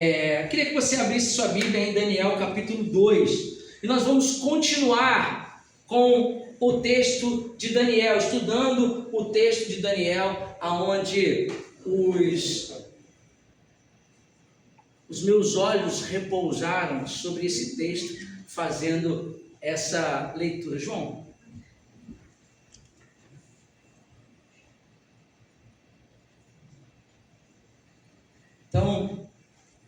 Queria que você abrisse sua Bíblia em Daniel capítulo 2 e nós vamos continuar com o texto de Daniel, estudando o texto de Daniel, aonde os meus olhos repousaram sobre esse texto, fazendo essa leitura. João. Então,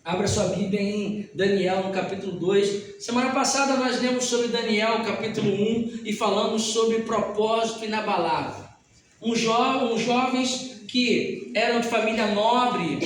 abra sua Bíblia em Daniel, no capítulo 2. Semana passada nós lemos sobre Daniel, capítulo 1, e falamos sobre propósito inabalável. Uns jovens que eram de família nobre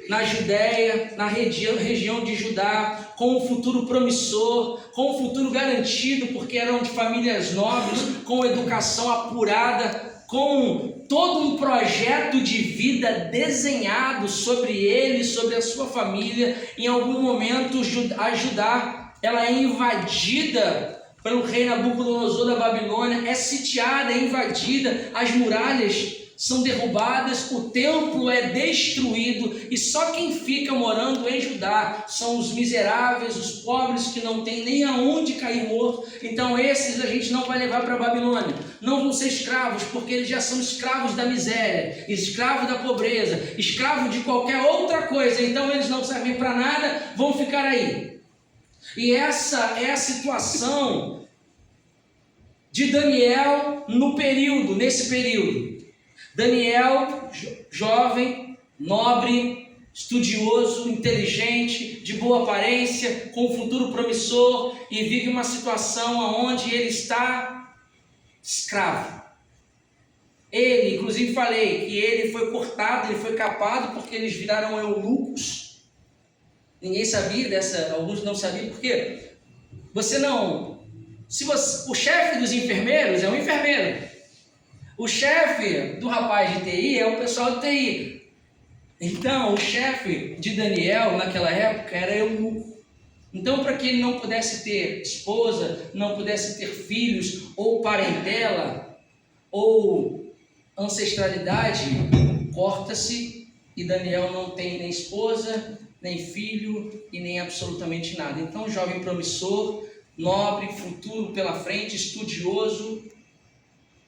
na Judéia, na região de Judá, com um futuro promissor, com um futuro garantido, porque eram de famílias nobres, com educação apurada, com todo um projeto de vida desenhado sobre ele, sobre a sua família. Em algum momento a Judá, ela é invadida pelo rei Nabucodonosor da Babilônia, é sitiada, é invadida, as muralhas são derrubadas, o templo é destruído, e só quem fica morando em Judá são os miseráveis, os pobres que não têm nem aonde cair morto. Então esses a gente não vai levar para a Babilônia, não vão ser escravos, porque eles já são escravos da miséria, escravos da pobreza, escravos de qualquer outra coisa, então eles não servem para nada, vão ficar aí. E essa é a situação de Daniel nesse período. Daniel, jovem, nobre, estudioso, inteligente, de boa aparência, com um futuro promissor, e vive uma situação onde ele está escravo. Ele, inclusive falei que ele foi cortado, ele foi capado porque eles viraram eunucos. Ninguém sabia alguns não sabiam por quê. O chefe dos enfermeiros é um enfermeiro. O chefe do rapaz de TI é o pessoal de TI. Então, o chefe de Daniel, naquela época, era eunuco. Então, para que ele não pudesse ter esposa, não pudesse ter filhos, ou parentela, ou ancestralidade, corta-se, e Daniel não tem nem esposa, nem filho, e nem absolutamente nada. Então, jovem promissor, nobre, futuro pela frente, estudioso,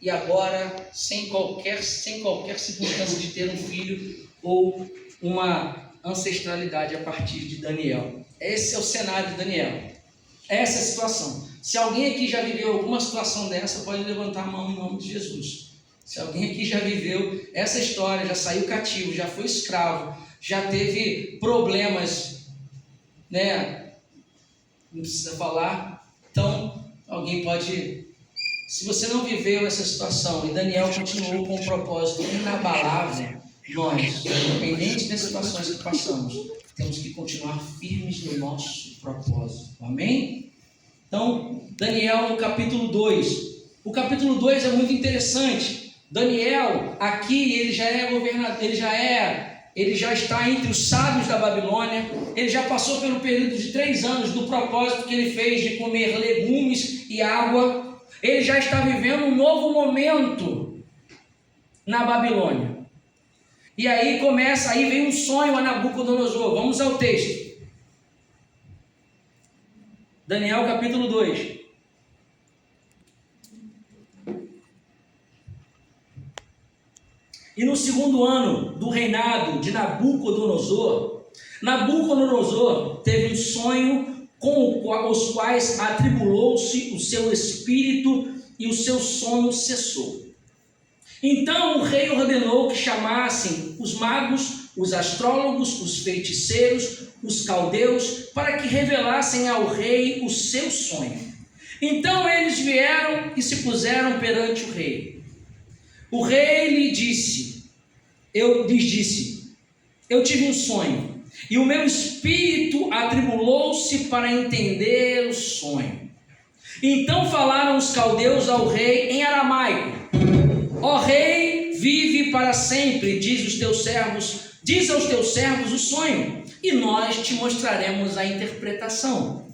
e agora sem qualquer circunstância de ter um filho ou uma ancestralidade a partir de Daniel. Esse é o cenário de Daniel. Essa é a situação. Se alguém aqui já viveu alguma situação dessa, pode levantar a mão em nome de Jesus. Se alguém aqui já viveu essa história, já saiu cativo, já foi escravo, já teve problemas, né? Não precisa falar. Então, alguém pode... Se você não viveu essa situação e Daniel continuou com um propósito inabalável, nós, independente das situações que passamos, temos que continuar firmes no nosso propósito. Amém? Então, Daniel no capítulo 2. O capítulo 2 é muito interessante. Daniel, aqui, ele já é governador, ele já está entre os sábios da Babilônia, ele já passou pelo período de 3 anos do propósito que ele fez de comer legumes e água. Ele já está vivendo um novo momento na Babilônia. E aí vem um sonho a Nabucodonosor. Vamos ao texto. Daniel capítulo 2. E no 2º ano do reinado de Nabucodonosor teve um sonho com os quais atribulou-se o seu espírito e o seu sono cessou. Então o rei ordenou que chamassem os magos, os astrólogos, os feiticeiros, os caldeus, para que revelassem ao rei o seu sonho. Então eles vieram e se puseram perante o rei. O rei lhes disse, eu tive um sonho, e o meu espírito atribulou-se para entender o sonho. Então falaram os caldeus ao rei em aramaico: ó rei, vive para sempre, diz aos teus servos o sonho, e nós te mostraremos a interpretação.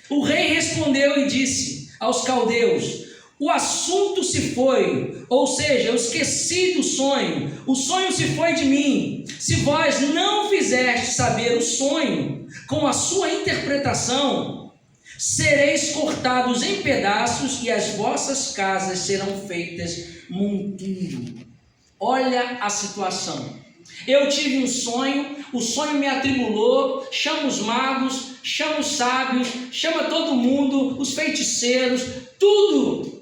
O rei respondeu e disse aos caldeus: o assunto se foi, ou seja, eu esqueci do sonho, o sonho se foi de mim. Se vós não fizeste saber o sonho com a sua interpretação, sereis cortados em pedaços e as vossas casas serão feitas monturo. Olha a situação. Eu tive um sonho, o sonho me atribulou, chama os magos, chama os sábios, chama todo mundo, os feiticeiros, tudo.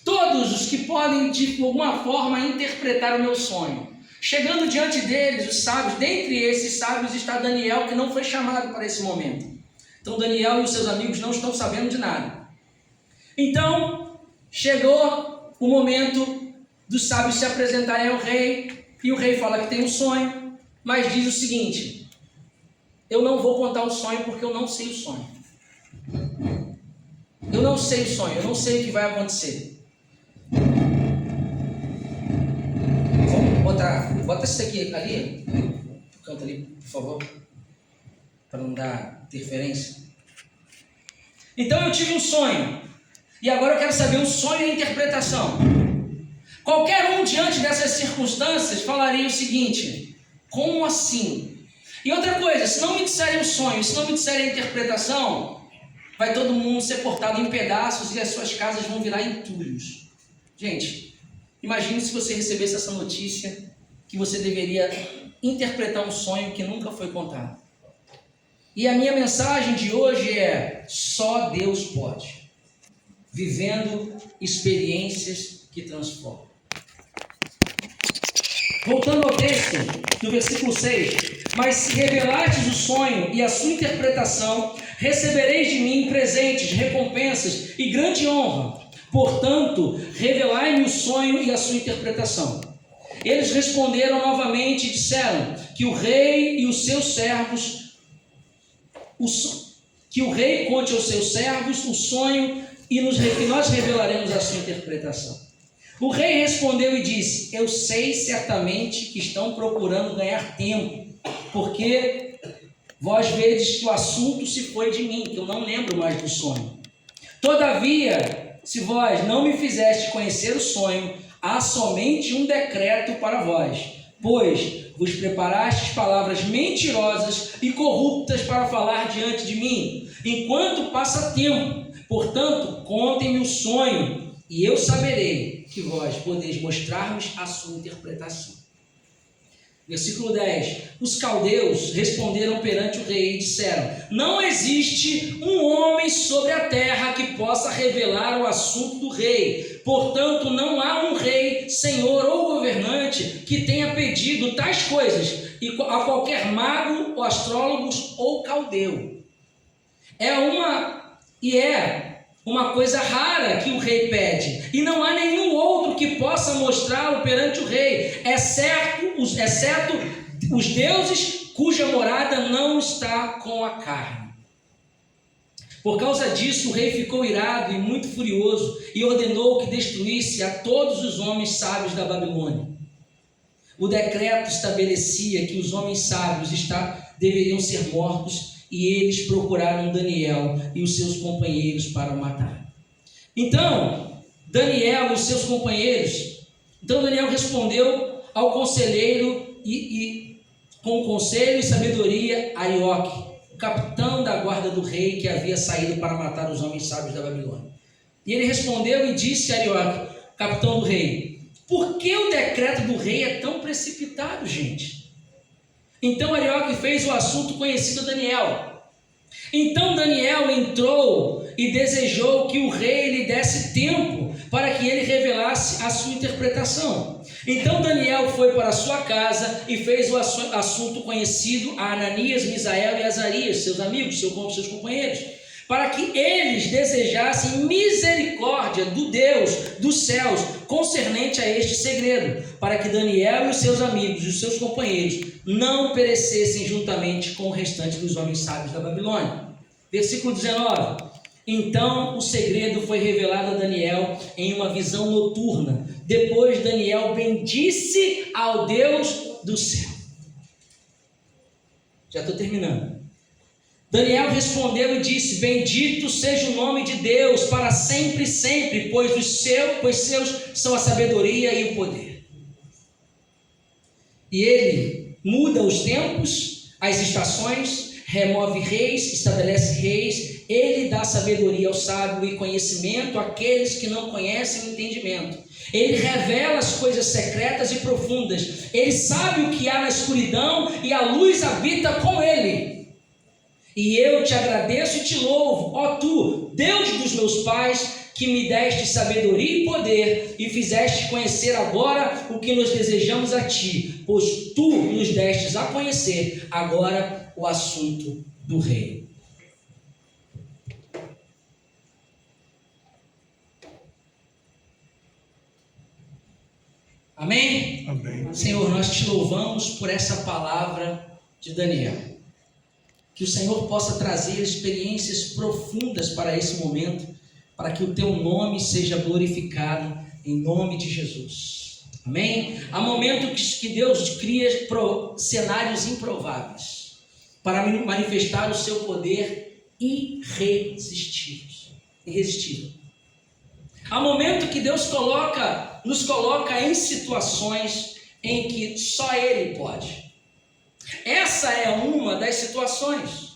Todos os que podem, de alguma forma, interpretar o meu sonho. Chegando diante deles, os sábios, dentre esses sábios está Daniel, que não foi chamado para esse momento. Então Daniel e os seus amigos não estão sabendo de nada. Então, chegou o momento dos sábios se apresentarem ao rei, e o rei fala que tem um sonho, mas diz o seguinte: eu não vou contar o sonho porque eu não sei o sonho. Eu não sei o sonho, eu não sei o que vai acontecer. Bota isso aqui ali, no canto ali, por favor, para não dar interferência. Então eu tive um sonho, e agora eu quero saber o sonho e a interpretação. Qualquer um diante dessas circunstâncias falaria o seguinte: como assim? E outra coisa, se não me disserem o sonho, se não me disserem a interpretação, vai todo mundo ser cortado em pedaços e as suas casas vão virar entulhos. Gente, imagine se você recebesse essa notícia que você deveria interpretar um sonho que nunca foi contado. E a minha mensagem de hoje é: só Deus pode. Vivendo experiências que transformam. Voltando ao texto, do versículo 6: mas se revelardes o sonho e a sua interpretação, recebereis de mim presentes, recompensas e grande honra. Portanto, revelai-me o sonho e a sua interpretação. Eles responderam novamente e disseram que o rei e os seus servos, que o rei conte aos seus servos o sonho e nós revelaremos a sua interpretação. O rei respondeu e disse: eu sei certamente que estão procurando ganhar tempo, porque vós vedes que o assunto se foi de mim, que eu não lembro mais do sonho. Todavia, se vós não me fizeste conhecer o sonho, há somente um decreto para vós, pois vos preparastes palavras mentirosas e corruptas para falar diante de mim, enquanto passa tempo. Portanto, contem-me o sonho, e eu saberei que vós podeis mostrar-me a sua interpretação. Versículo 10: os caldeus responderam perante o rei e disseram: não existe um homem sobre a terra que possa revelar o assunto do rei. Portanto, não há um rei, senhor ou governante que tenha pedido tais coisas a qualquer mago, ou astrólogo ou caldeu. É uma coisa rara que o rei pede, e não há nenhum outro que possa mostrá-lo perante o rei, exceto os deuses cuja morada não está com a carne. Por causa disso, o rei ficou irado e muito furioso, e ordenou que destruísse a todos os homens sábios da Babilônia. O decreto estabelecia que os homens sábios deveriam ser mortos, e eles procuraram Daniel e os seus companheiros para o matar. Então, Daniel respondeu ao conselheiro com conselho e sabedoria Arioque, o capitão da guarda do rei que havia saído para matar os homens sábios da Babilônia. E ele respondeu e disse a Arioque, capitão do rei: por que o decreto do rei é tão precipitado, gente? Então Arioque fez o assunto conhecido a Daniel. Então Daniel entrou e desejou que o rei lhe desse tempo para que ele revelasse a sua interpretação. Então Daniel foi para a sua casa e fez o assunto conhecido a Ananias, Misael e Azarias, seus amigos, seus companheiros, para que eles desejassem misericórdia do Deus dos céus concernente a este segredo, para que Daniel e os seus amigos e os seus companheiros não perecessem juntamente com o restante dos homens sábios da Babilônia. Versículo 19: então o segredo foi revelado a Daniel em uma visão noturna. Depois Daniel bendisse ao Deus do céu. Já estou terminando. Daniel respondeu e disse: bendito seja o nome de Deus para sempre e sempre, pois seus são a sabedoria e o poder. E ele muda os tempos, as estações, remove reis, estabelece reis, ele dá sabedoria ao sábio e conhecimento àqueles que não conhecem o entendimento. Ele revela as coisas secretas e profundas, ele sabe o que há na escuridão e a luz habita com ele. E eu te agradeço e te louvo, ó tu, Deus dos meus pais, que me deste sabedoria e poder, e fizeste conhecer agora o que nós desejamos a ti, pois tu nos destes a conhecer agora o assunto do rei. Amém? Amém. Senhor, nós te louvamos por essa palavra de Daniel. Que o Senhor possa trazer experiências profundas para esse momento, para que o teu nome seja glorificado em nome de Jesus. Amém? Há momentos que Deus cria cenários improváveis para manifestar o seu poder irresistível. Há momentos que Deus nos coloca em situações em que só Ele pode. Essa é uma das situações.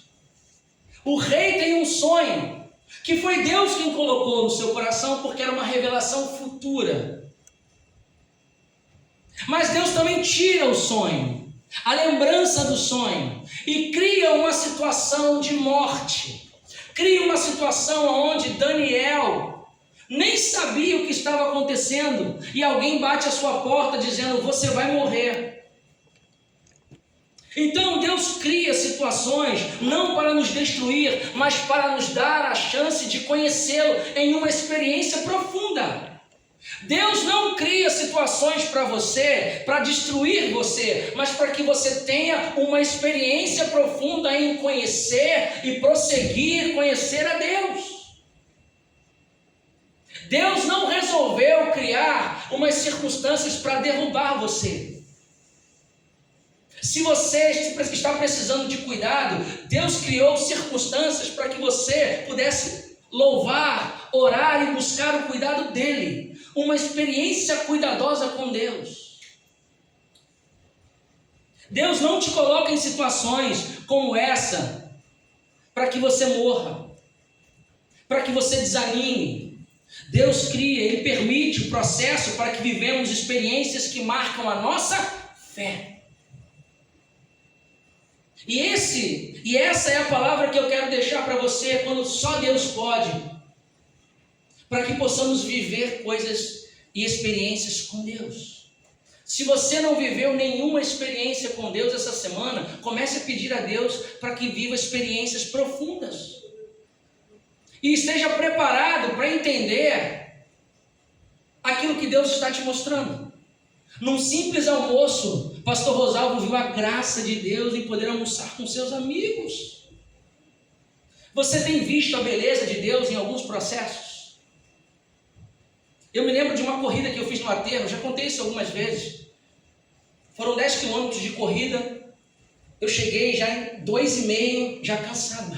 O rei tem um sonho, que foi Deus quem colocou no seu coração, porque era uma revelação futura. Mas Deus também tira o sonho, a lembrança do sonho, e cria uma situação de morte. Cria uma situação onde Daniel nem sabia o que estava acontecendo, e alguém bate à sua porta dizendo: você vai morrer. Então Deus cria situações não para nos destruir, mas para nos dar a chance de conhecê-lo em uma experiência profunda. Deus não cria situações para você, para destruir você, mas para que você tenha uma experiência profunda em conhecer e prosseguir conhecer a Deus. Deus não resolveu criar umas circunstâncias para derrubar você. Se você está precisando de cuidado, Deus criou circunstâncias para que você pudesse louvar, orar e buscar o cuidado dEle. Uma experiência cuidadosa com Deus. Deus não te coloca em situações como essa para que você morra, para que você desanime. Deus cria, Ele permite o processo para que vivemos experiências que marcam a nossa fé. E essa é a palavra que eu quero deixar para você, quando só Deus pode, para que possamos viver coisas e experiências com Deus. Se você não viveu nenhuma experiência com Deus essa semana, comece a pedir a Deus para que viva experiências profundas. E esteja preparado para entender aquilo que Deus está te mostrando. Num simples almoço, pastor Rosalvo viu a graça de Deus em poder almoçar com seus amigos. Você tem visto a beleza de Deus em alguns processos? Eu me lembro de uma corrida que eu fiz no aterro, já contei isso algumas vezes. Foram 10 quilômetros de corrida, eu cheguei já em 2,5, já cansado.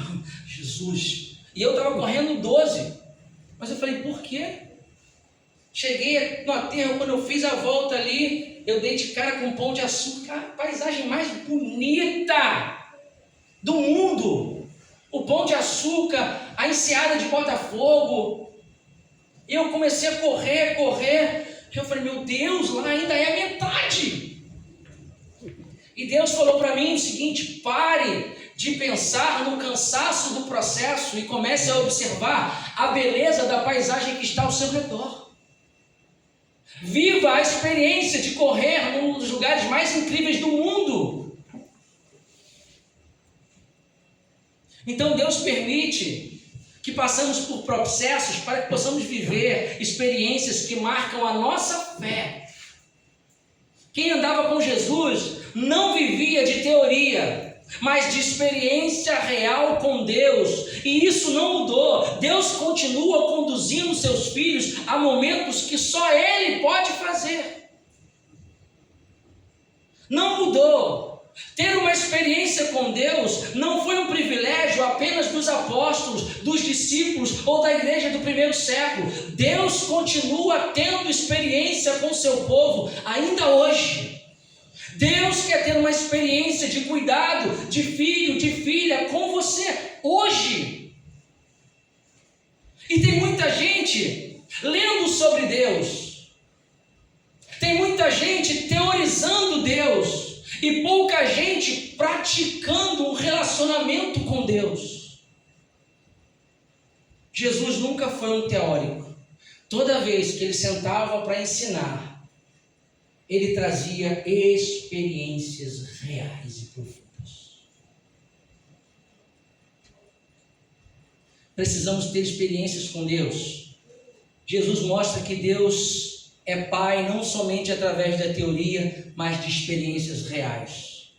Jesus! E eu estava correndo 12, mas eu falei, por quê? Cheguei no aterro, quando eu fiz a volta ali, eu dei de cara com Pão de Açúcar, a paisagem mais bonita do mundo. O Pão de Açúcar, a enseada de Botafogo. Eu comecei a correr. Eu falei, meu Deus, lá ainda é a metade. E Deus falou para mim o seguinte: pare de pensar no cansaço do processo e comece a observar a beleza da paisagem que está ao seu redor. Viva a experiência de correr num dos lugares mais incríveis do mundo. Então Deus permite que passamos por processos para que possamos viver experiências que marcam a nossa fé. Quem andava com Jesus não vivia de teoria, mas de experiência real com Deus, e isso não mudou. Deus continua conduzindo seus filhos a momentos que só Ele pode fazer. Não mudou. Ter uma experiência com Deus não foi um privilégio apenas dos apóstolos, dos discípulos ou da igreja do primeiro século. Deus continua tendo experiência com o seu povo ainda hoje. Deus quer ter uma experiência de cuidado, de filho, de filha com você hoje. E tem muita gente lendo sobre Deus, tem muita gente teorizando Deus e pouca gente praticando um relacionamento com Deus. Jesus nunca foi um teórico. Toda vez que ele sentava para ensinar, ele trazia experiências reais e profundas. Precisamos ter experiências com Deus. Jesus mostra que Deus é Pai não somente através da teoria, mas de experiências reais.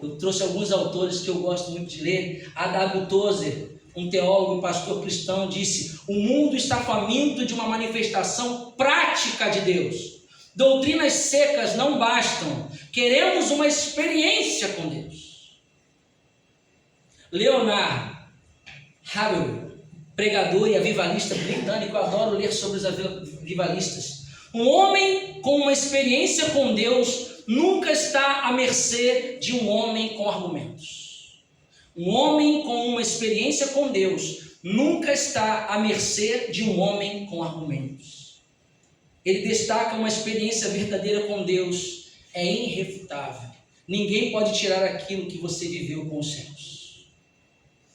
Eu trouxe alguns autores que eu gosto muito de ler. A.W. Tozer, um teólogo e pastor cristão, disse: o mundo está faminto de uma manifestação prática de Deus. Doutrinas secas não bastam. Queremos uma experiência com Deus. Leonard Ravenhill, pregador e avivalista britânico, eu adoro ler sobre os avivalistas. Um homem com uma experiência com Deus nunca está à mercê de um homem com argumentos. Um homem com uma experiência com Deus nunca está à mercê de um homem com argumentos. Ele destaca uma experiência verdadeira com Deus, é irrefutável. Ninguém pode tirar aquilo que você viveu com os céus.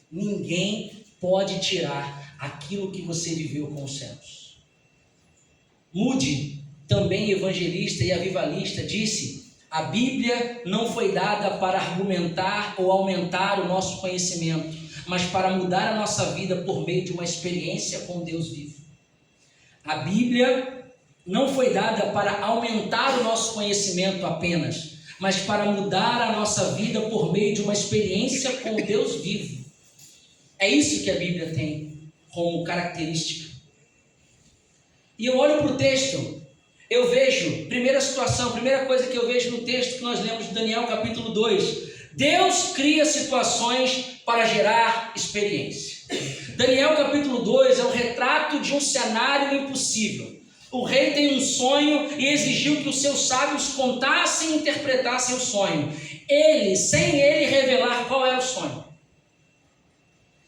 Ninguém pode tirar aquilo que você viveu com os céus. Moody, também evangelista e avivalista, disse: a Bíblia não foi dada para argumentar ou aumentar o nosso conhecimento, mas para mudar a nossa vida por meio de uma experiência com Deus vivo. A Bíblia não foi dada para aumentar o nosso conhecimento apenas, mas para mudar a nossa vida por meio de uma experiência com Deus vivo. É isso que a Bíblia tem como característica. E eu olho para o texto, eu vejo, primeira coisa que eu vejo no texto que nós lemos de Daniel capítulo 2, Deus cria situações para gerar experiência. Daniel capítulo 2 é o retrato de um cenário impossível. O rei tem um sonho e exigiu que os seus sábios contassem e interpretassem o sonho. Sem ele revelar qual era o sonho.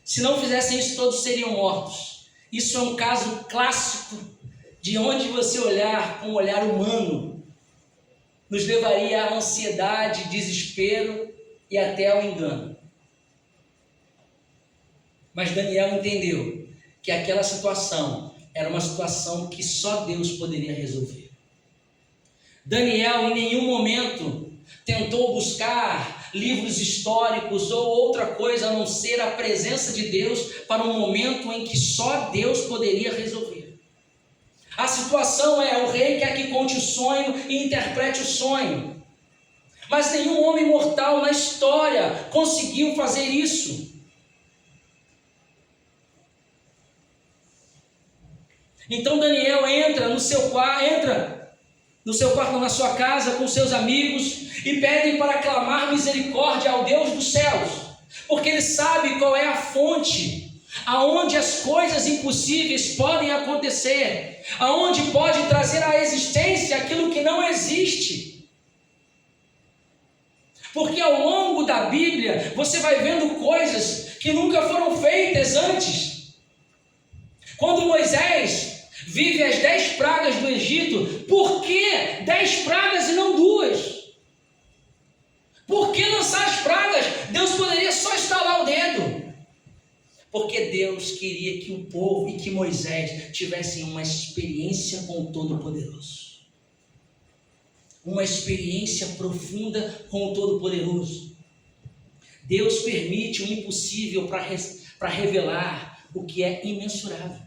Se não fizessem isso, todos seriam mortos. Isso é um caso clássico de onde você olhar com um olhar humano nos levaria à ansiedade, desespero e até ao engano. Mas Daniel entendeu que aquela situação era uma situação que só Deus poderia resolver. Daniel em nenhum momento tentou buscar livros históricos ou outra coisa a não ser a presença de Deus para um momento em que só Deus poderia resolver. A situação é: o rei quer que conte o sonho e interprete o sonho. Mas nenhum homem mortal na história conseguiu fazer isso. Então Daniel entra no seu quarto, na sua casa com seus amigos e pedem para clamar misericórdia ao Deus dos céus, porque ele sabe qual é a fonte, aonde as coisas impossíveis podem acontecer, aonde pode trazer à existência aquilo que não existe. Porque ao longo da Bíblia você vai vendo coisas que nunca foram feitas antes. Quando Moisés vive as 10 pragas do Egito, por que 10 pragas e não 2? Por que lançar as pragas? Deus poderia só estalar o dedo. Porque Deus queria que o povo e que Moisés tivessem uma experiência com o Todo-Poderoso. Uma experiência profunda com o Todo-Poderoso. Deus permite o impossível para revelar o que é imensurável.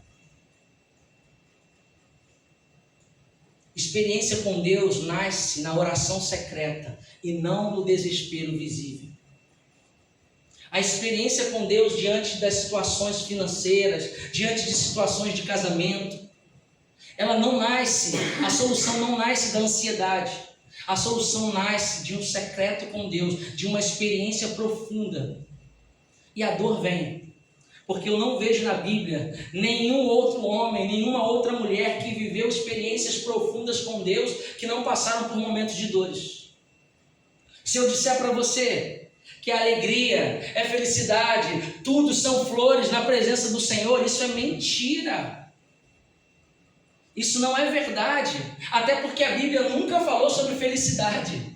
Experiência com Deus nasce na oração secreta e não no desespero visível. A experiência com Deus diante das situações financeiras, diante de situações de casamento, ela não nasce, a solução não nasce da ansiedade. A solução nasce de um secreto com Deus, de uma experiência profunda. E a dor vem, porque eu não vejo na Bíblia nenhum outro homem, nenhuma outra mulher que viveu experiências profundas com Deus que não passaram por momentos de dores. Se eu disser para você que a alegria é felicidade, tudo são flores na presença do Senhor, isso é mentira. Isso não é verdade, até porque a Bíblia nunca falou sobre felicidade.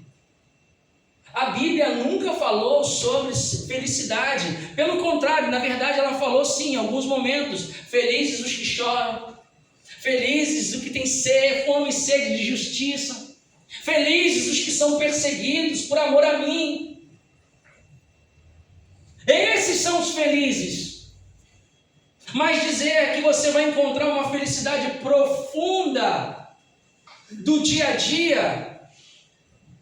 A Bíblia nunca falou sobre felicidade. Pelo contrário, na verdade ela falou sim, em alguns momentos. Felizes os que choram. Felizes os que têm fome e sede de justiça. Felizes os que são perseguidos por amor a mim. Esses são os felizes. Mas dizer que você vai encontrar uma felicidade profunda do dia a dia,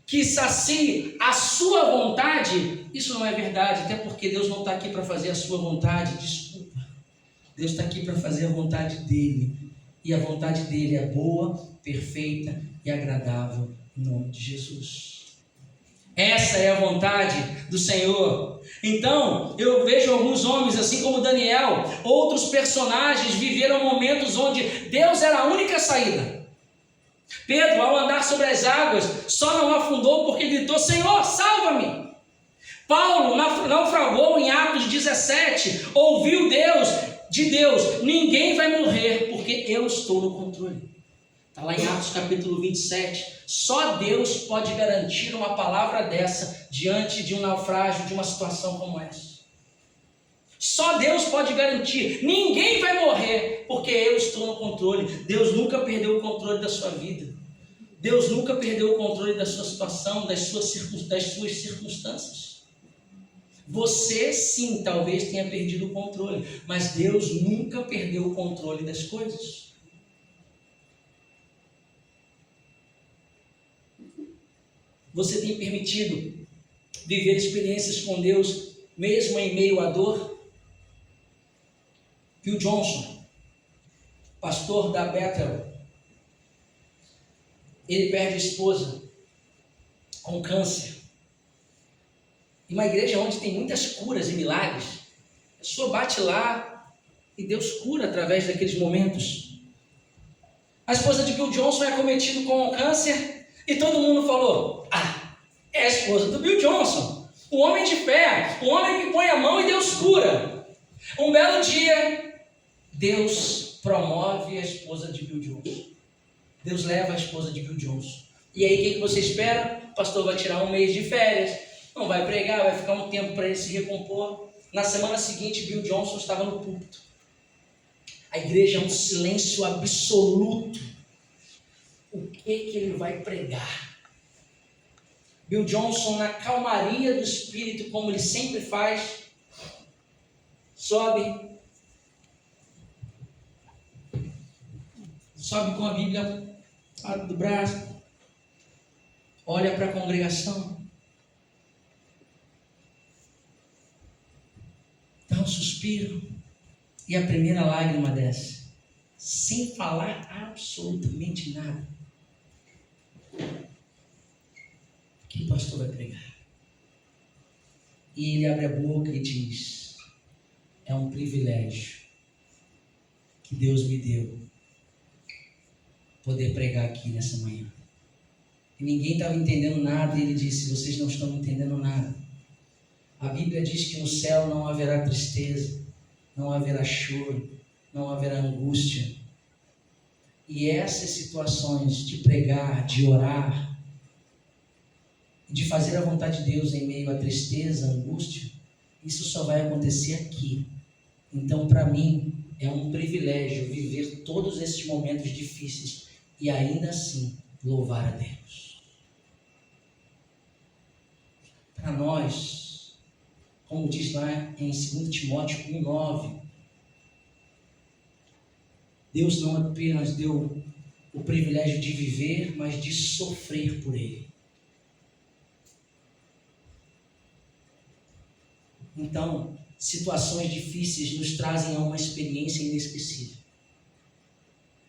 que sacie a sua vontade, isso não é verdade, até porque Deus não está aqui para fazer a sua vontade, desculpa. Deus está aqui para fazer a vontade dEle, e a vontade dEle é boa, perfeita e agradável, em nome de Jesus. Essa é a vontade do Senhor. Então, eu vejo alguns homens, assim como Daniel, outros personagens viveram momentos onde Deus era a única saída. Pedro, ao andar sobre as águas, só não afundou porque gritou: Senhor, salva-me! Paulo naufragou em Atos 17, ouviu de Deus: ninguém vai morrer porque eu estou no controle. Está lá em Atos capítulo 27. Só Deus pode garantir uma palavra dessa diante de um naufrágio, de uma situação como essa. Só Deus pode garantir. Ninguém vai morrer porque eu estou no controle. Deus nunca perdeu o controle da sua vida. Deus nunca perdeu o controle da sua situação, das suas circunstâncias. Você sim, talvez tenha perdido o controle, mas Deus nunca perdeu o controle das coisas. Você tem permitido viver experiências com Deus, mesmo em meio à dor? Bill Johnson, pastor da Bethel, ele perde a esposa com câncer. Em uma igreja onde tem muitas curas e milagres, a pessoa bate lá e Deus cura através daqueles momentos. A esposa de Bill Johnson é acometida com câncer e todo mundo falou: é a esposa do Bill Johnson, o homem de fé, o homem que põe a mão e Deus cura. Um belo dia, Deus promove a esposa de Bill Johnson. Deus leva a esposa de Bill Johnson. E aí, o que você espera? O pastor vai tirar um mês de férias, não vai pregar, vai ficar um tempo para ele se recompor. Na semana seguinte, Bill Johnson estava no púlpito. A igreja é um silêncio absoluto. O que ele vai pregar? Bill Johnson, na calmaria do espírito, como ele sempre faz, sobe com a Bíblia do braço, olha para a congregação, dá um suspiro e a primeira lágrima desce, sem falar absolutamente nada. Que o pastor vai pregar? E ele abre a boca e diz: é um privilégio que Deus me deu poder pregar aqui nessa manhã. E ninguém estava entendendo nada, e ele disse: vocês não estão entendendo nada. A Bíblia diz que no céu não haverá tristeza, não haverá choro, não haverá angústia. E essas situações de pregar, de orar, de fazer a vontade de Deus em meio à tristeza, à angústia, isso só vai acontecer aqui. Então, para mim, é um privilégio viver todos esses momentos difíceis e ainda assim louvar a Deus. Para nós, como diz lá em 2 Timóteo 1,9, Deus não apenas deu o privilégio de viver, mas de sofrer por Ele. Então, situações difíceis nos trazem a uma experiência inesquecível.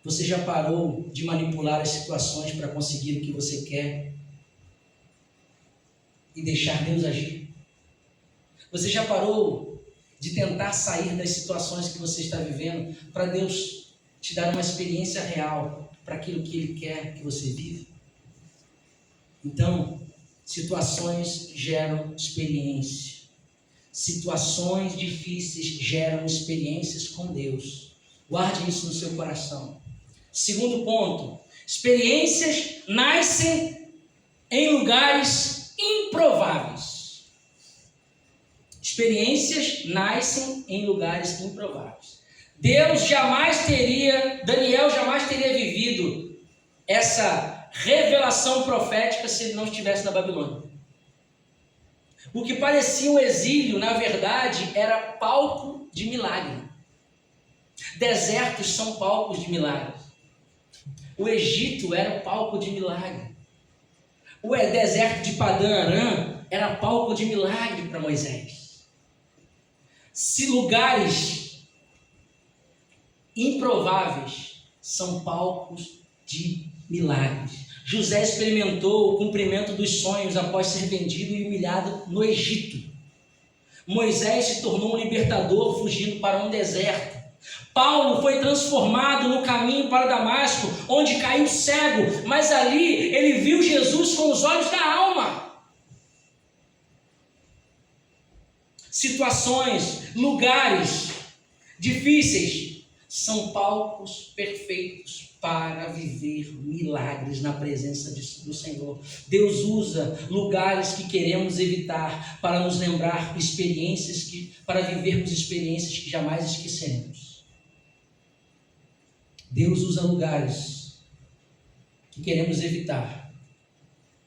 Você já parou de manipular as situações para conseguir o que você quer e deixar Deus agir? Você já parou de tentar sair das situações que você está vivendo, para Deus te dar uma experiência real para aquilo que Ele quer que você viva? Então, situações geram experiência. Situações difíceis geram experiências com Deus. Guarde isso no seu coração. Segundo ponto, experiências nascem em lugares improváveis. Experiências nascem em lugares improváveis. Daniel jamais teria vivido essa revelação profética se ele não estivesse na Babilônia. O que parecia um exílio, na verdade, era palco de milagre. Desertos são palcos de milagre. O Egito era palco de milagre. O deserto de Padã Arã era palco de milagre para Moisés. Se lugares improváveis são palcos de milagres. José experimentou o cumprimento dos sonhos após ser vendido e humilhado no Egito. Moisés se tornou um libertador fugindo para um deserto. Paulo foi transformado no caminho para Damasco, onde caiu cego, mas ali ele viu Jesus com os olhos da alma. Situações, lugares difíceis são palcos perfeitos para viver milagres na presença do Senhor. Deus usa lugares que queremos evitar para nos lembrar para vivermos experiências que jamais esqueceremos. Deus usa lugares que queremos evitar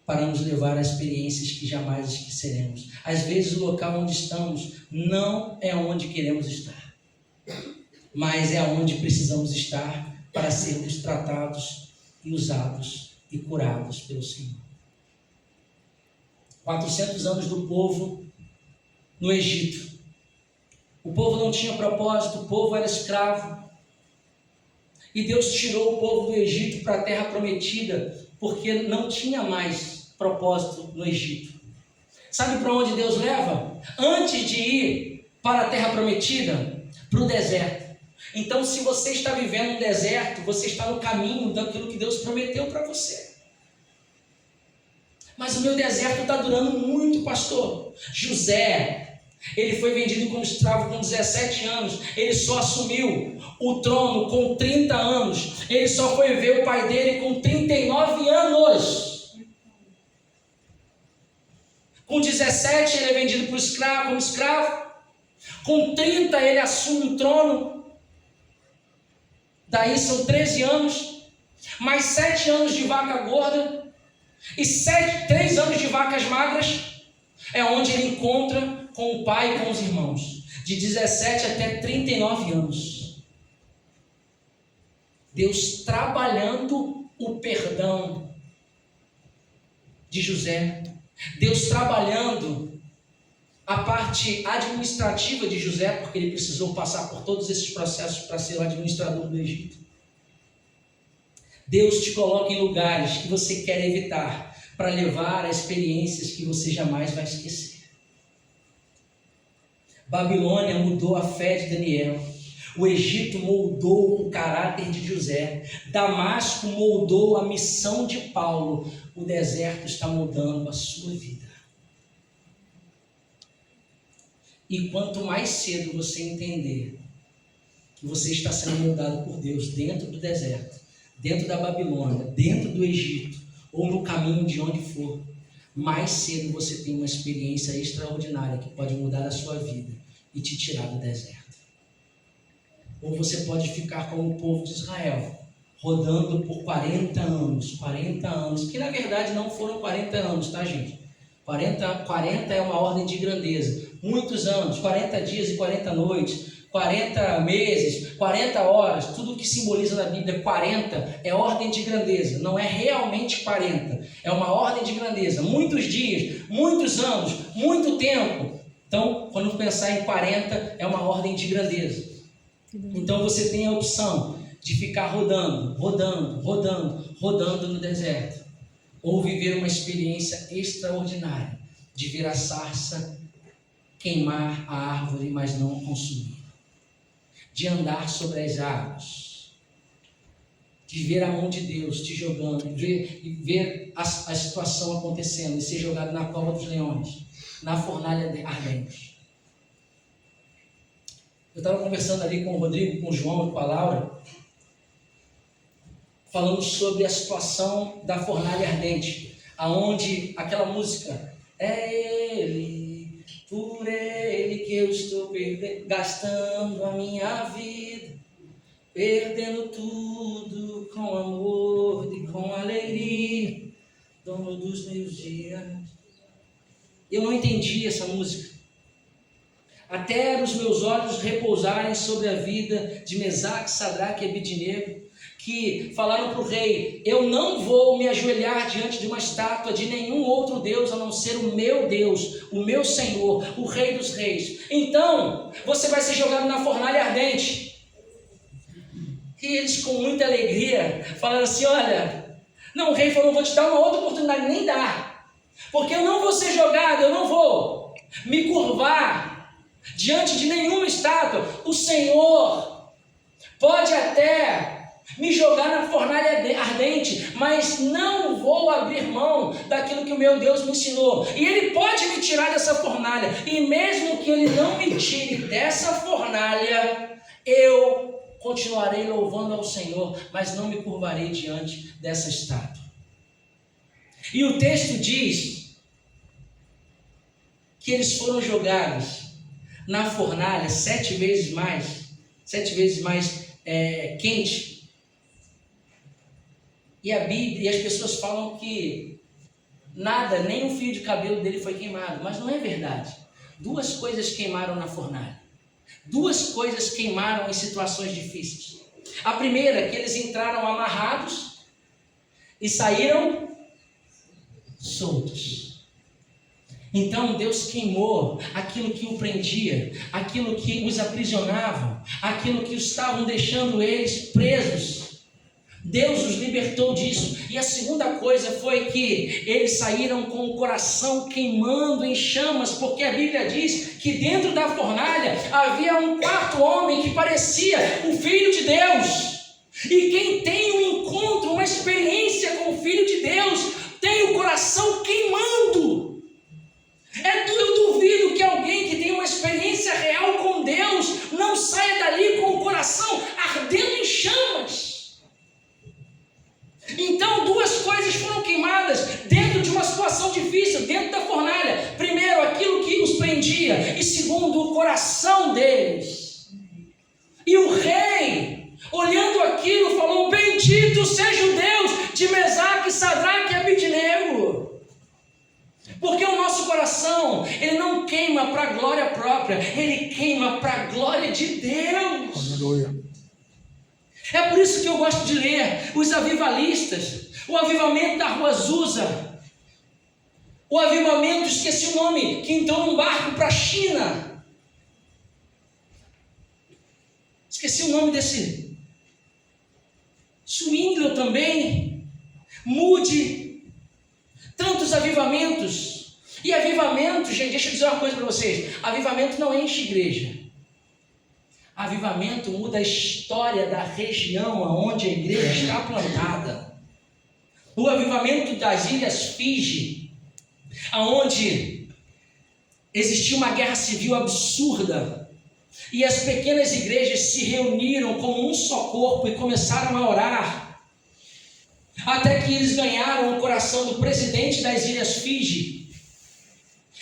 para nos levar a experiências que jamais esqueceremos. Às vezes o local onde estamos não é onde queremos estar, mas é onde precisamos estar para sermos tratados e usados e curados pelo Senhor. 400 anos do povo no Egito. O povo não tinha propósito, o povo era escravo. E Deus tirou o povo do Egito para a terra prometida, porque não tinha mais propósito no Egito. Sabe para onde Deus leva? Antes de ir para a terra prometida, para o deserto. Então, se você está vivendo um deserto, você está no caminho daquilo que Deus prometeu para você. Mas o meu deserto está durando muito, pastor. José, ele foi vendido como escravo com 17 anos. Ele só assumiu o trono com 30 anos. Ele só foi ver o pai dele com 39 anos. Com 17 ele é vendido como escravo. Com 30 ele assume o trono. Daí são 13 anos, mais 7 anos de vaca gorda e 3 anos de vacas magras, é onde ele encontra com o pai e com os irmãos, de 17 até 39 anos. Deus trabalhando o perdão de José, Deus trabalhando a parte administrativa de José, porque ele precisou passar por todos esses processos para ser o administrador do Egito. Deus te coloca em lugares que você quer evitar, para levar a experiências que você jamais vai esquecer. Babilônia mudou a fé de Daniel. O Egito moldou o caráter de José. Damasco moldou a missão de Paulo. O deserto está moldando a sua vida. E quanto mais cedo você entender que você está sendo moldado por Deus dentro do deserto, dentro da Babilônia, dentro do Egito, ou no caminho de onde for, mais cedo você tem uma experiência extraordinária que pode mudar a sua vida e te tirar do deserto. Ou você pode ficar como o povo de Israel, rodando por 40 anos, que na verdade não foram 40 anos, tá, gente? 40 é uma ordem de grandeza. Muitos anos, 40 dias e 40 noites, 40 meses, 40 horas, tudo que simboliza na Bíblia 40 é ordem de grandeza, não é realmente 40, é uma ordem de grandeza, muitos dias, muitos anos, muito tempo. Então, quando pensar em 40, é uma ordem de grandeza. Então você tem a opção de ficar rodando no deserto, ou viver uma experiência extraordinária de ver a sarça queimar a árvore, mas não consumir, de andar sobre as águas, de ver a mão de Deus te jogando, e ver a situação acontecendo, e ser jogado na cova dos leões, na fornalha ardente. Eu estava conversando ali com o Rodrigo, com o João e com a Laura, falando sobre a situação da fornalha ardente, aonde aquela música, é Ele, por Ele que eu estou gastando a minha vida, perdendo tudo com amor e com alegria, dono dos meus dias. Eu não entendi essa música, até os meus olhos repousarem sobre a vida de Mesaque, Sadraque e Abednego, que falaram para o rei: eu não vou me ajoelhar diante de uma estátua de nenhum outro Deus a não ser o meu Deus, o meu Senhor, o Rei dos Reis. Então, você vai ser jogado na fornalha ardente. E eles, com muita alegria, falaram assim: olha, não, o rei falou, vou te dar uma outra oportunidade, nem dá, porque eu não vou ser jogado, eu não vou me curvar diante de nenhuma estátua. O Senhor pode até me jogar na fornalha ardente, mas não vou abrir mão daquilo que o meu Deus me ensinou. E Ele pode me tirar dessa fornalha, e mesmo que Ele não me tire dessa fornalha, eu continuarei louvando ao Senhor, mas não me curvarei diante dessa estátua. E o texto diz que eles foram jogados na fornalha 7 vezes mais quente. E a Bíblia, e as pessoas falam que nada, nem um fio de cabelo dele foi queimado, mas não é verdade. 2 coisas queimaram na fornalha. 2 coisas queimaram em situações difíceis. A primeira, que eles entraram amarrados e saíram soltos. Então Deus queimou aquilo que o prendia, aquilo que os aprisionava, aquilo que estavam deixando eles presos. Deus os libertou disso. E a segunda coisa foi que eles saíram com o coração queimando em chamas, porque a Bíblia diz que dentro da fornalha havia um 4º homem que parecia o Filho de Deus. E quem tem um encontro, uma experiência com o Filho de Deus, tem o coração queimando. Eu duvido que alguém que tem uma experiência real com Deus não saia dali com o coração ardendo em chamas. Então 2 coisas foram queimadas dentro de uma situação difícil, dentro da fornalha. Primeiro, aquilo que os prendia, e segundo, o coração deles. E o rei, olhando aquilo, falou: bendito seja o Deus de Mesaque, Sadraque e Abednego. Porque o nosso coração, ele não queima para a glória própria, ele queima para a glória de Deus. Aleluia. É por isso que eu gosto de ler os avivalistas, o avivamento da Rua Azusa, o avivamento, esqueci o nome, que entrou num barco para a China. Esqueci o nome desse. Swindler também, Moody. Tantos avivamentos. E avivamento, gente, deixa eu dizer uma coisa para vocês: avivamento não enche igreja. Avivamento muda a história da região onde a igreja está plantada. O avivamento das Ilhas Fiji, onde existia uma guerra civil absurda, e as pequenas igrejas se reuniram como um só corpo e começaram a orar, até que eles ganharam o coração do presidente das Ilhas Fiji.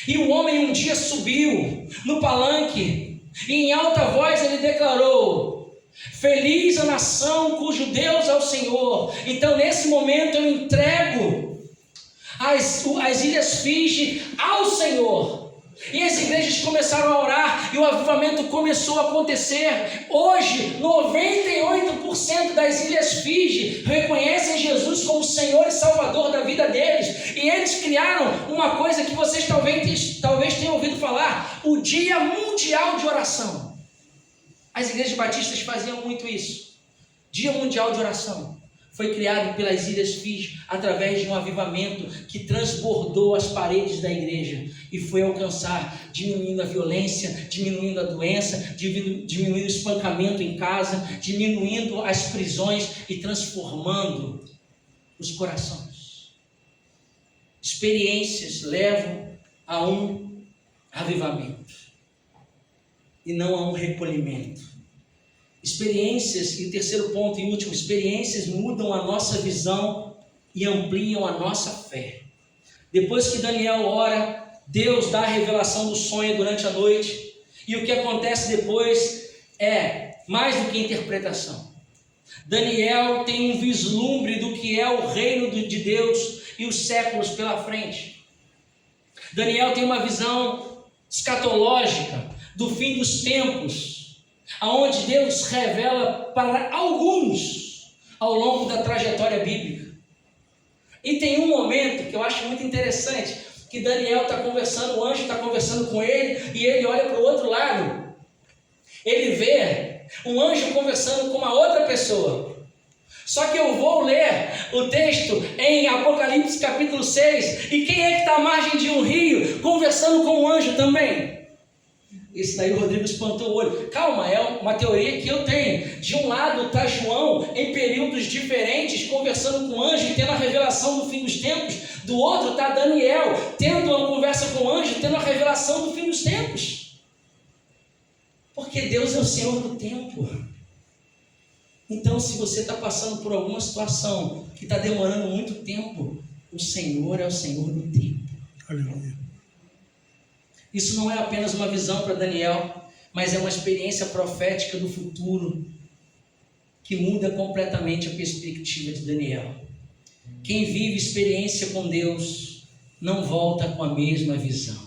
E o homem um dia subiu no palanque e em alta voz ele declarou: feliz a nação cujo Deus é o Senhor. Então nesse momento eu entrego as Ilhas Fiji ao Senhor. E as igrejas começaram a orar e o avivamento começou a acontecer. Hoje 98% das Ilhas Fiji reconhecem Jesus como Senhor e Salvador da vida deles. E eles criaram uma coisa que vocês talvez tenham ouvido falar: o Dia Mundial de Oração. As igrejas batistas faziam muito isso. Dia Mundial de Oração. foi criado pelas Ilhas Fiji através de um avivamento que transbordou as paredes da igreja e foi alcançar, diminuindo a violência, diminuindo a doença, diminuindo o espancamento em casa, diminuindo as prisões e transformando os corações. Experiências levam a um avivamento e não a um recolhimento. Experiências, e o terceiro ponto e último, experiências mudam a nossa visão e ampliam a nossa fé. Depois que Daniel ora, Deus dá a revelação do sonho durante a noite, e o que acontece depois é mais do que interpretação. Daniel tem um vislumbre do que é o reino de Deus e os séculos pela frente. Daniel tem uma visão escatológica do fim dos tempos, aonde Deus revela para alguns ao longo da trajetória bíblica. E tem um momento que eu acho muito interessante, que Daniel está conversando, o anjo está conversando com ele, e ele olha para o outro lado, ele vê um anjo conversando com uma outra pessoa. Só que eu vou ler o texto em Apocalipse capítulo 6, e quem é que está à margem de um rio conversando com um anjo também? Esse daí o Rodrigo espantou o olho. Calma, é uma teoria que eu tenho. De um lado está João, em períodos diferentes, conversando com o anjo e tendo a revelação do fim dos tempos. Do outro está Daniel, tendo uma conversa com o anjo, tendo a revelação do fim dos tempos. Porque Deus é o Senhor do tempo. Então, se você está passando por alguma situação que está demorando muito tempo, o Senhor é o Senhor do tempo. Aleluia. Isso não é apenas uma visão para Daniel, mas é uma experiência profética do futuro que muda completamente a perspectiva de Daniel. Quem vive experiência com Deus não volta com a mesma visão.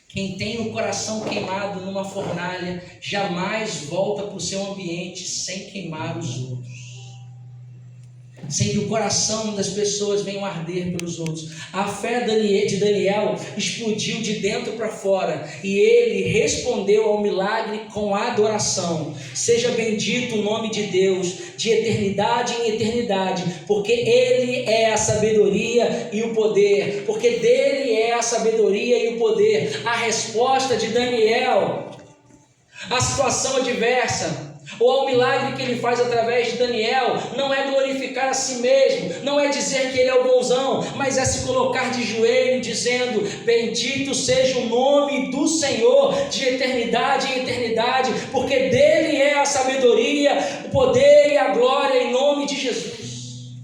Quem tem o coração queimado numa fornalha jamais volta para o seu ambiente sem queimar os outros, sem que o coração das pessoas venha arder pelos outros. A fé de Daniel explodiu de dentro para fora, e ele respondeu ao milagre com adoração. Seja bendito o nome de Deus, de eternidade em eternidade, porque ele é a sabedoria e o poder, porque dele é a sabedoria e o poder. A resposta de Daniel à situação adversa, ou ao milagre que ele faz através de Daniel, não é glorificar a si mesmo, não é dizer que ele é o bonzão, mas é se colocar de joelho dizendo: bendito seja o nome do Senhor de eternidade em eternidade, porque dele é a sabedoria, o poder e a glória, em nome de Jesus.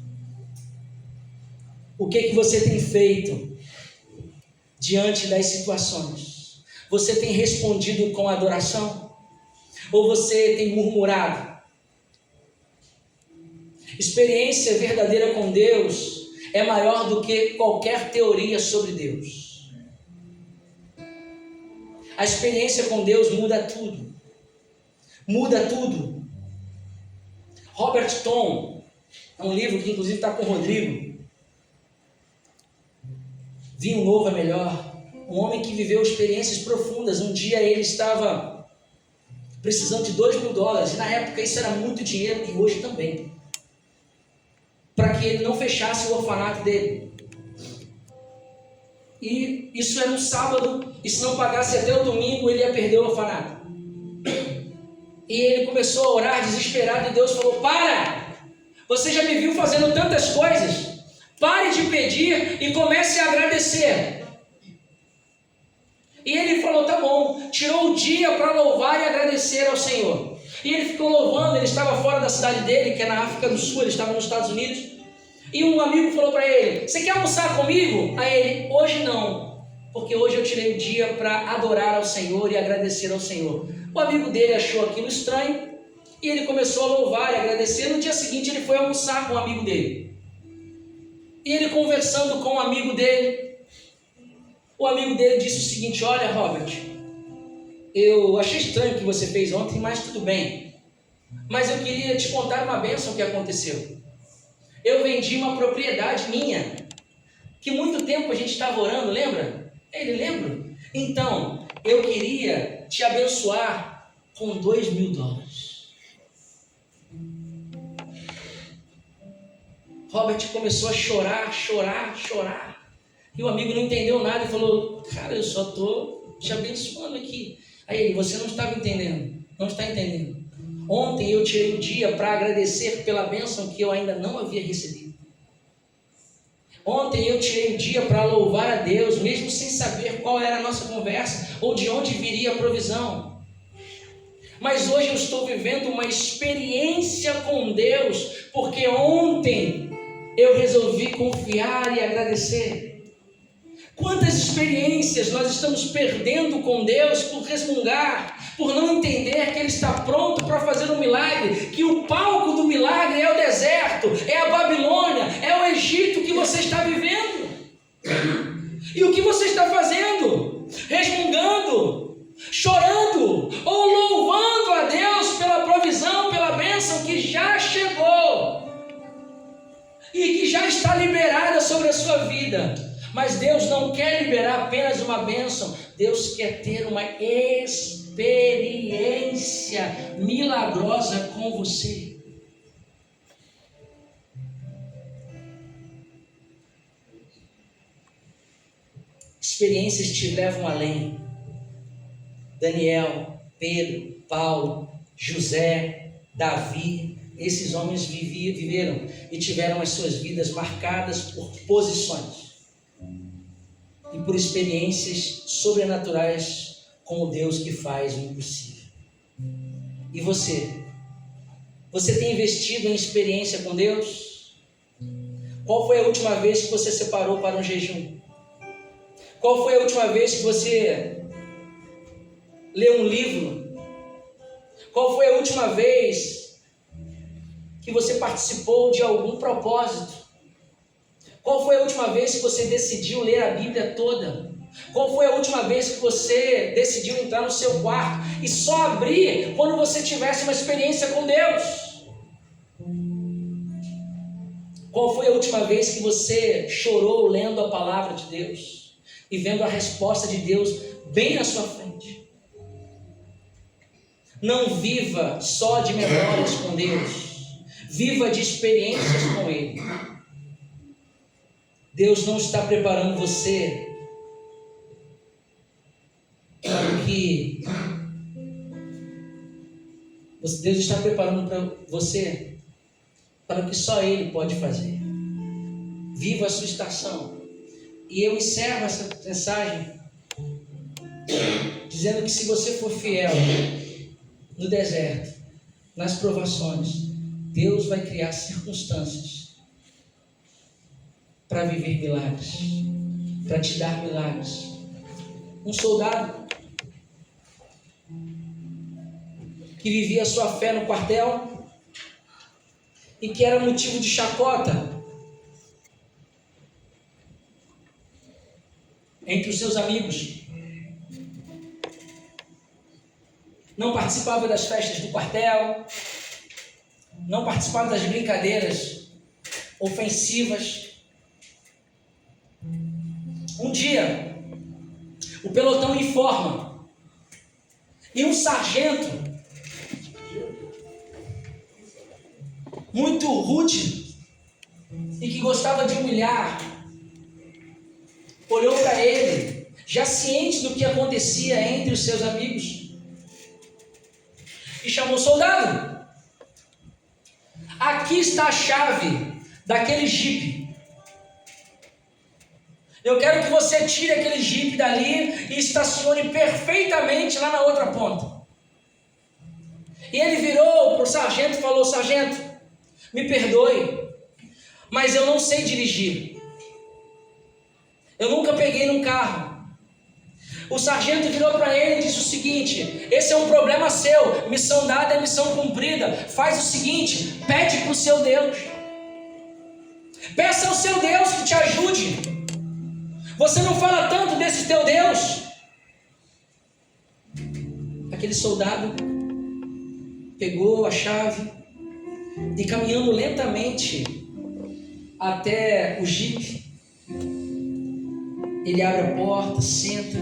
O que você tem feito diante das situações? Você tem respondido com adoração? Ou você tem murmurado? Experiência verdadeira com Deus é maior do que qualquer teoria sobre Deus. A experiência com Deus muda tudo. Muda tudo. Robert Tom, é um livro que inclusive está com o Rodrigo. Vinho Novo é Melhor. Um homem que viveu experiências profundas. Um dia ele estava precisando de $2.000, e na época isso era muito dinheiro, e hoje também, para que ele não fechasse o orfanato dele. E isso era um sábado, e se não pagasse até o domingo, ele ia perder o orfanato. E ele começou a orar desesperado, e Deus falou: para! Você já me viu fazendo tantas coisas, pare de pedir e comece a agradecer. E ele falou: tá bom. Tirou o dia para louvar e agradecer ao Senhor. E ele ficou louvando. Ele estava fora da cidade dele, que é na África do Sul, ele estava nos Estados Unidos. E um amigo falou para ele: você quer almoçar comigo? Aí ele: hoje não, porque hoje eu tirei o dia para adorar ao Senhor e agradecer ao Senhor. O amigo dele achou aquilo estranho, e ele começou a louvar e agradecer. No dia seguinte ele foi almoçar com o amigo dele. E ele conversando com o amigo dele, o amigo dele disse o seguinte: olha, Robert, eu achei estranho o que você fez ontem, mas tudo bem. Mas eu queria te contar uma bênção que aconteceu. Eu vendi uma propriedade minha, que muito tempo a gente estava orando, lembra? Ele lembra? Então, eu queria te abençoar com $2.000. Robert começou a chorar. E o amigo não entendeu nada e falou: cara, eu só estou te abençoando aqui. Aí ele: você não estava entendendo, não está entendendo. Ontem eu tirei o dia para agradecer pela bênção que eu ainda não havia recebido. Ontem eu tirei o dia para louvar a Deus, mesmo sem saber qual era a nossa conversa ou de onde viria a provisão. Mas hoje eu estou vivendo uma experiência com Deus, porque ontem eu resolvi confiar e agradecer. Quantas experiências nós estamos perdendo com Deus por resmungar, por não entender que Ele está pronto para fazer um milagre, que o palco do milagre é o deserto, é a Babilônia, é o Egito que você está vivendo. E o que você está fazendo? Resmungando, chorando ou louvando a Deus pela provisão, pela bênção que já chegou e que já está liberada sobre a sua vida. Mas Deus não quer liberar apenas uma bênção, Deus quer ter uma experiência milagrosa com você. Experiências te levam além. Daniel, Pedro, Paulo, José, Davi, esses homens viveram e tiveram as suas vidas marcadas por posições e por experiências sobrenaturais com o Deus que faz o impossível. E você? Você tem investido em experiência com Deus? Qual foi a última vez que você separou para um jejum? Qual foi a última vez que você leu um livro? Qual foi a última vez que você participou de algum propósito? Qual foi a última vez que você decidiu ler a Bíblia toda? Qual foi a última vez que você decidiu entrar no seu quarto e só abrir quando você tivesse uma experiência com Deus? Qual foi a última vez que você chorou lendo a palavra de Deus e vendo a resposta de Deus bem na sua frente? Não viva só de memórias com Deus, viva de experiências com Ele. Deus não está preparando você para o que... Deus está preparando para você para o que só Ele pode fazer. Viva a sua estação. E eu encerro essa mensagem dizendo que se você for fiel no deserto, nas provações, Deus vai criar circunstâncias para viver milagres, para te dar milagres. Um soldado que vivia a sua fé no quartel e que era motivo de chacota entre os seus amigos, não participava das festas do quartel, não participava das brincadeiras ofensivas. Um dia, o pelotão informa e um sargento muito rude e que gostava de humilhar olhou para ele, já ciente do que acontecia entre os seus amigos, e chamou: soldado, aqui está a chave daquele jipe. Eu quero que você tire aquele jipe dali e estacione perfeitamente lá na outra ponta. E ele virou para o sargento e falou: sargento, me perdoe, mas eu não sei dirigir. Eu nunca peguei num carro. O sargento virou para ele e disse o seguinte: esse é um problema seu, missão dada é missão cumprida. Faz o seguinte, pede para o seu Deus. Peça ao seu Deus que te ajude. Você não fala tanto desse teu Deus? Aquele soldado pegou a chave e, caminhando lentamente até o jipe, ele abre a porta, senta,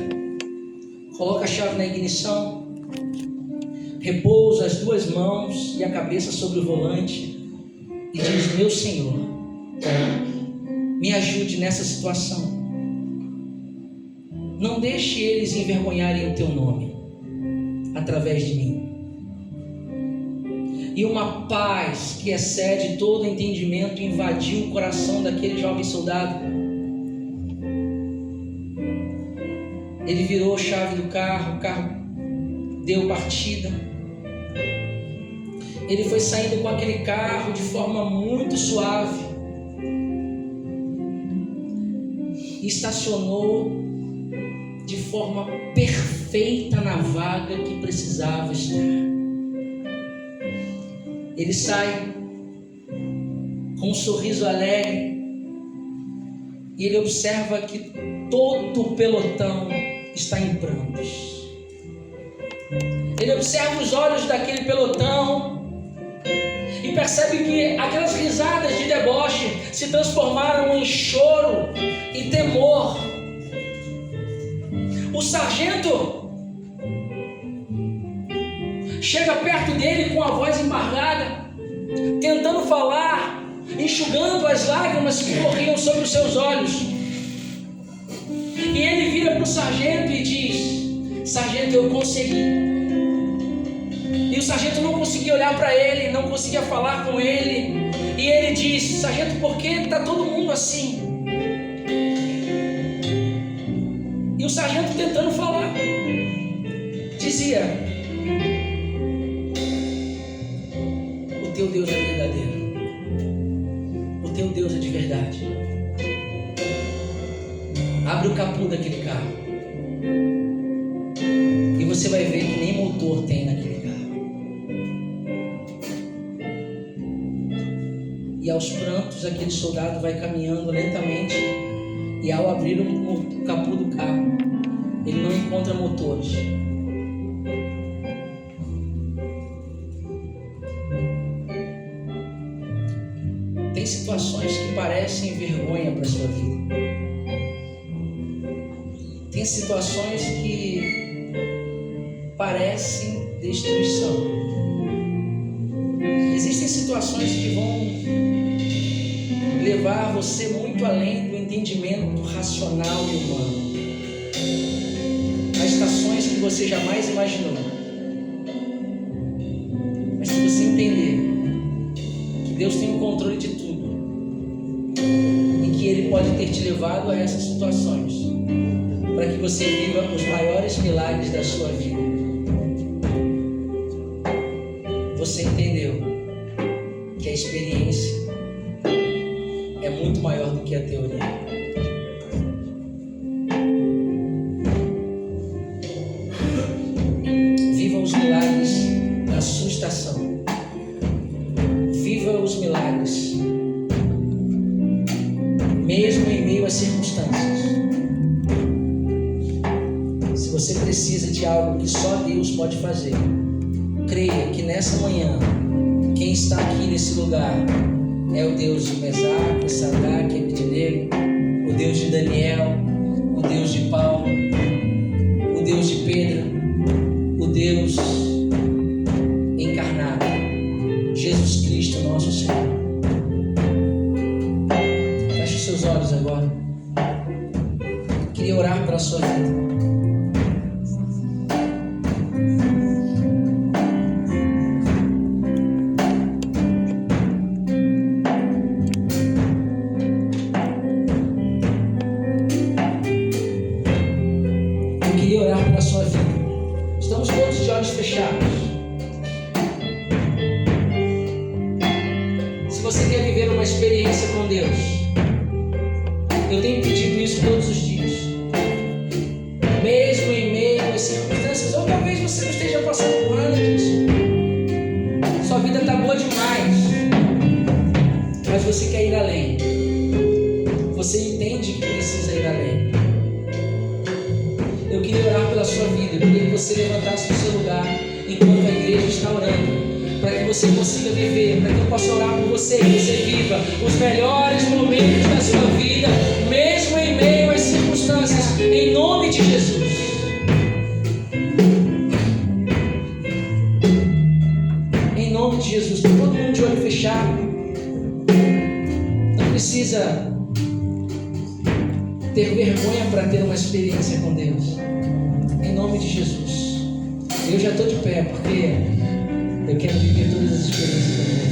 coloca a chave na ignição, repousa as duas mãos e a cabeça sobre o volante e diz: meu Senhor, Me ajude nessa situação. Não deixe eles envergonharem o teu nome através de mim. E uma paz que excede todo entendimento invadiu o coração daquele jovem soldado. Ele virou a chave do carro, o carro deu partida. Ele foi saindo com aquele carro de forma muito suave e estacionou de forma perfeita na vaga que precisava estar. Ele sai com um sorriso alegre e ele observa que todo o pelotão está em prantos. Ele observa os olhos daquele pelotão e percebe que aquelas risadas de deboche se transformaram em choro e temor. O sargento chega perto dele com a voz embargada, tentando falar, enxugando as lágrimas que corriam sobre os seus olhos. E ele vira para o sargento e diz: sargento, eu consegui. E o sargento não conseguia olhar para ele, não conseguia falar com ele. E ele diz: sargento, por que está todo mundo assim? E o sargento tentando falar dizia: o teu Deus é verdadeiro, o teu Deus é de verdade. Abre o capô daquele carro e você vai ver que nem motor tem naquele carro. E aos prantos aquele soldado vai caminhando lentamente, e ao abrir o capô do carro, ele não encontra motores. Tem situações que parecem vergonha para a sua vida. Tem situações que parecem destruição. Existem situações que vão levar você muito além do entendimento racional e humano. Há estações que você jamais imaginou. Mas se você entender que Deus tem o controle de tudo e que Ele pode ter te levado a essas situações para que você viva os maiores milagres da sua vida, você entendeu que a experiência é muito maior do que a teoria. Viva os milagres da sua estação. Viva os milagres, mesmo em meio às circunstâncias. Se você precisa de algo que só Deus pode fazer, creia que nessa manhã, quem está aqui nesse lugar é o Deus de Mesaque, Sadraque, Abednego, o Deus de Daniel, o Deus de Paulo, o Deus de Pedro, o Deus encarnado, Jesus Cristo, nosso Senhor. Feche os seus olhos agora. Queria orar pela sua vida. Você consiga viver, para que eu possa orar por você e você viva os melhores momentos da sua vida, mesmo em meio às circunstâncias, em nome de Jesus. Em nome de Jesus, com todo mundo de olho fechado, não precisa precisa ter vergonha para ter uma experiência com Deus. Em nome de Jesus. Eu já estou de pé porque eu quero viver todas as experiências da minha vida.